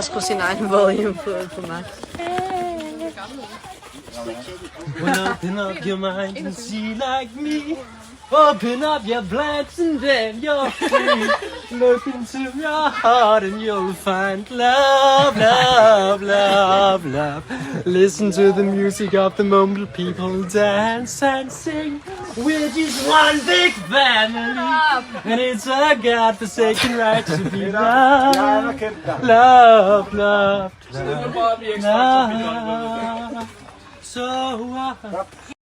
Cocina in volume voor mij. Well, open up your mind and see like me. Open up your blinds and then you're free. Look into your heart and you'll find love, love, love, love. Listen to the music of the moment, people dance and sing. We're just one big family, and it's a God-forsaken right to be loved. Love, love, love, love. So